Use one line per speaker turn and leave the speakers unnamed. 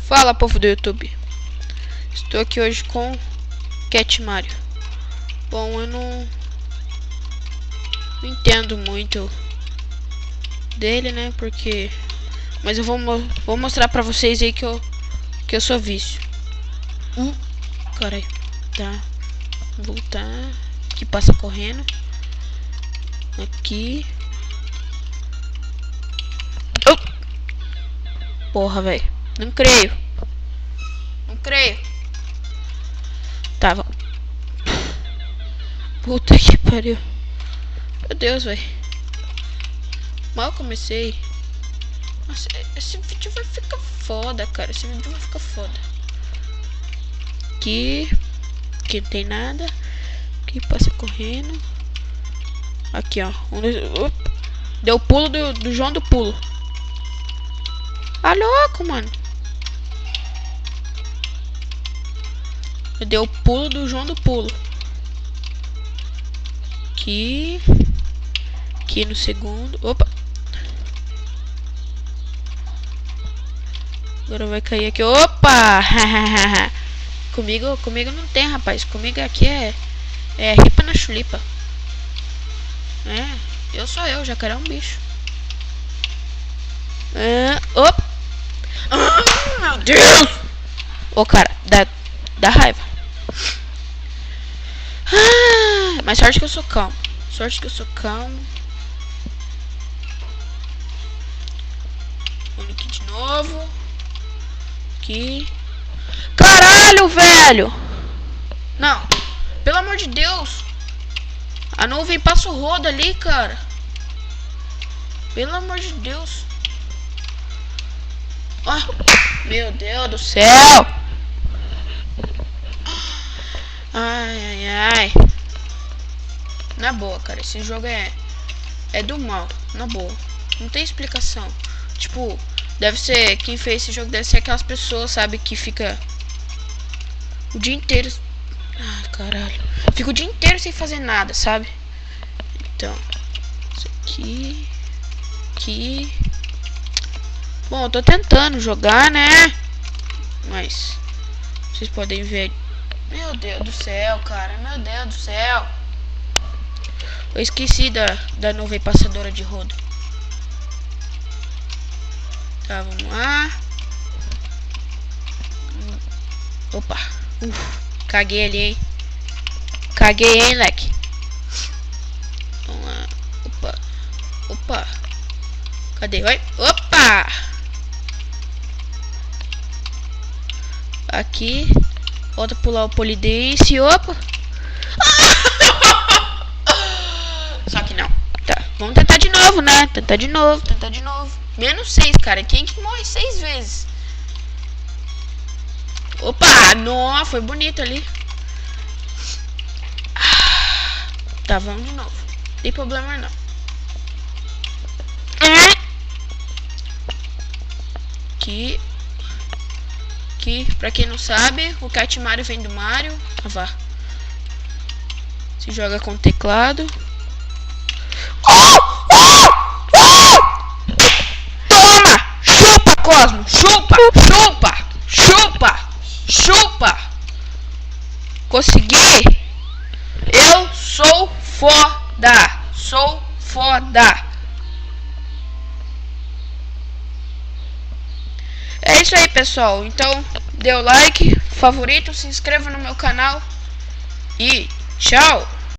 Fala, povo do YouTube. Estou aqui hoje com Cat Mario. Bom, eu não entendo muito dele, né? Porque... Mas eu vou mostrar pra vocês aí que eu sou vício. Caralho. Tá. Voltar. Aqui passa correndo. Aqui. Porra, velho. Não creio. Não creio. Tá, vamos. Puta que pariu. Meu Deus, velho. Mal comecei. Nossa, esse vídeo vai ficar foda, cara. Esse vídeo vai ficar foda. Aqui não tem nada. Aqui passa correndo. Aqui, ó. Deu o pulo do João do pulo. Ah, louco, mano. Deu o pulo do João do pulo. Aqui no segundo. Opa. Agora vai cair aqui. Opa! comigo não tem, rapaz. Comigo aqui é ripa na chulipa. Eu sou eu, jacaré é um bicho. Opa! Meu Deus! Ô, cara, dá raiva. Mas sorte que eu sou calmo. Vamos aqui de novo. Aqui. Caralho, velho! Não, pelo amor de Deus. A nuvem passa o rodo ali, cara. Pelo amor de Deus. Meu Deus do céu. Ai. Na boa, cara, esse jogo é do mal, na boa. Não tem explicação. Tipo, deve ser, quem fez esse jogo deve ser aquelas pessoas, sabe, que fica o dia inteiro. Ai, caralho. Fica o dia inteiro sem fazer nada, sabe? Então, isso aqui. Bom, eu tô tentando jogar, né? Mas vocês podem ver. Meu Deus do céu, cara. Meu Deus do céu. Eu esqueci da nuvem passadora de rodo. Tá, vamos lá. Opa. Caguei ali, hein. Caguei, hein, leque. Vamos lá. Opa. Cadê? Vai. Opa. Aqui. Volta a pular o polidense. Opa. Só que não. Tá. Vamos tentar de novo, né? Tentar de novo. Menos 6, cara. Quem que morre 6 vezes? Opa. Nossa, foi bonito ali. Tá, vamos de novo. Não tem problema não. Aqui, pra quem não sabe, o Cat Mario vem do Mario. Vá. Se joga com teclado. Toma! Chupa, Cosmo! Chupa! Consegui! Eu sou foda! É isso aí, pessoal. Então, dê o like, favorito, se inscreva no meu canal e tchau!